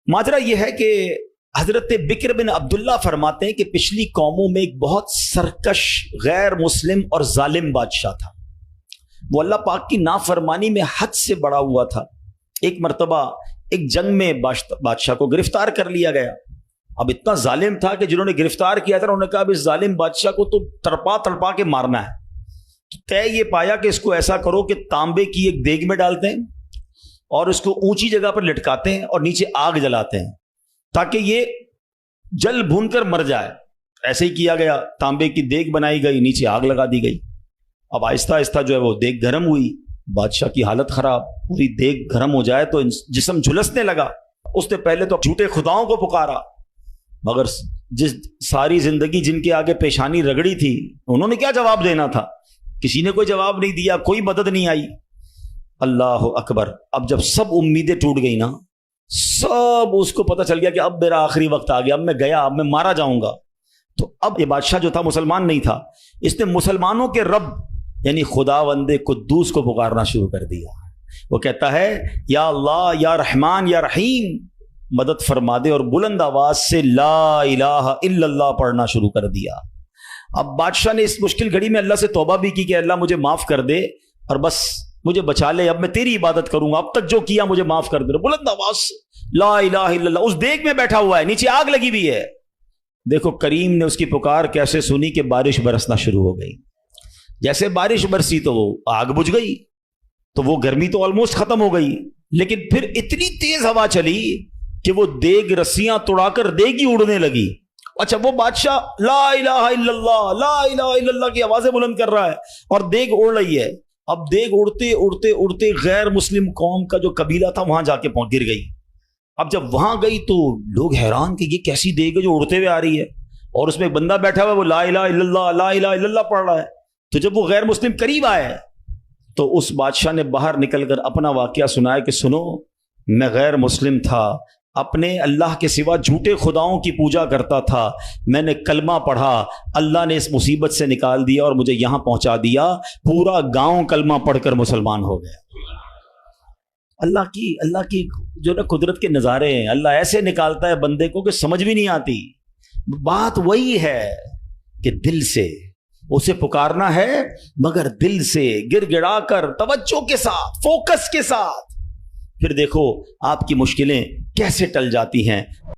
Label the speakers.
Speaker 1: ماجرا یہ ہے کہ حضرت بکر بن عبداللہ فرماتے ہیں کہ پچھلی قوموں میں ایک بہت سرکش غیر مسلم اور ظالم بادشاہ تھا. وہ اللہ پاک کی نافرمانی میں حد سے بڑا ہوا تھا. ایک مرتبہ ایک جنگ میں بادشاہ کو گرفتار کر لیا گیا. اب اتنا ظالم تھا کہ جنہوں نے گرفتار کیا تھا انہوں نے کہا اب اس ظالم بادشاہ کو تو تڑپا تڑپا کے مارنا ہے. طے یہ پایا کہ اس کو ایسا کرو کہ تانبے کی ایک دیگ میں ڈالتے ہیں اور اس کو اونچی جگہ پر لٹکاتے ہیں اور نیچے آگ جلاتے ہیں تاکہ یہ جل بھون کر مر جائے. ایسے ہی کیا گیا. تانبے کی دیگ بنائی گئی, نیچے آگ لگا دی گئی. اب آہستہ آہستہ جو ہے وہ دیگ گرم ہوئی. بادشاہ کی حالت خراب. پوری دیگ گرم ہو جائے تو جسم جھلسنے لگا. اس نے پہلے تو جھوٹے خداؤں کو پکارا, مگر جس ساری زندگی جن کے آگے پیشانی رگڑی تھی انہوں نے کیا جواب دینا تھا؟ کسی نے کوئی جواب نہیں دیا, کوئی مدد نہیں آئی. اللہ اکبر. اب جب سب امیدیں ٹوٹ گئی نا, سب اس کو پتہ چل گیا کہ اب میرا آخری وقت آ گیا, اب میں گیا, اب میں مارا جاؤں گا. تو اب یہ بادشاہ جو تھا مسلمان نہیں تھا. اس نے مسلمانوں کے رب یعنی خداوند قدوس کو پکارنا شروع کر دیا. وہ کہتا ہے یا اللہ, یا رحمان, یا رحیم, مدد فرما دے, اور بلند آواز سے لا الہ الا اللہ پڑھنا شروع کر دیا. اب بادشاہ نے اس مشکل گھڑی میں اللہ سے توبہ بھی کی کہ اللہ مجھے معاف کر دے اور بس مجھے بچا لے, اب میں تیری عبادت کروں گا, اب تک جو کیا مجھے معاف کر دے. بلند آواز سے لا الہ الا اللہ. اس دیگ میں بیٹھا ہوا ہے, نیچے آگ لگی ہوئی ہے. دیکھو کریم نے اس کی پکار کیسے سنی کہ بارش برسنا شروع ہو گئی. جیسے بارش برسی تو وہ آگ بجھ گئی, تو وہ گرمی تو آلموسٹ ختم ہو گئی. لیکن پھر اتنی تیز ہوا چلی کہ وہ دیگ رسیاں توڑا کر دیگ ہی اڑنے لگی. اچھا, وہ بادشاہ لا الہ الا اللہ, لا الہ الا اللہ کی آوازیں بلند کر رہا ہے اور دیگ اڑ رہی ہے. اب دیگ اڑتے اڑتے اڑتے غیر مسلم قوم کا جو قبیلہ تھا وہاں جا کے گر گئی. اب جب وہاں گئی تو لوگ حیران کہ یہ کیسی دیگ ہے جو اڑتے ہوئے آ رہی ہے, اور اس میں ایک بندہ بیٹھا ہوا ہے وہ لا الہ الا اللہ, لا الہ الا اللہ پڑھ رہا ہے. تو جب وہ غیر مسلم قریب آئے تو اس بادشاہ نے باہر نکل کر اپنا واقعہ سنایا کہ سنو, میں غیر مسلم تھا, اپنے اللہ کے سوا جھوٹے خداؤں کی پوجا کرتا تھا, میں نے کلمہ پڑھا, اللہ نے اس مصیبت سے نکال دیا اور مجھے یہاں پہنچا دیا. پورا گاؤں کلمہ پڑھ کر مسلمان ہو گیا. اللہ کی جو نا قدرت کے نظارے ہیں. اللہ ایسے نکالتا ہے بندے کو کہ سمجھ بھی نہیں آتی. بات وہی ہے کہ دل سے اسے پکارنا ہے, مگر دل سے گر گڑا کر توجہ کے ساتھ, فوکس کے ساتھ. پھر دیکھو آپ کی مشکلیں کیسے ٹل جاتی ہیں.